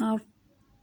½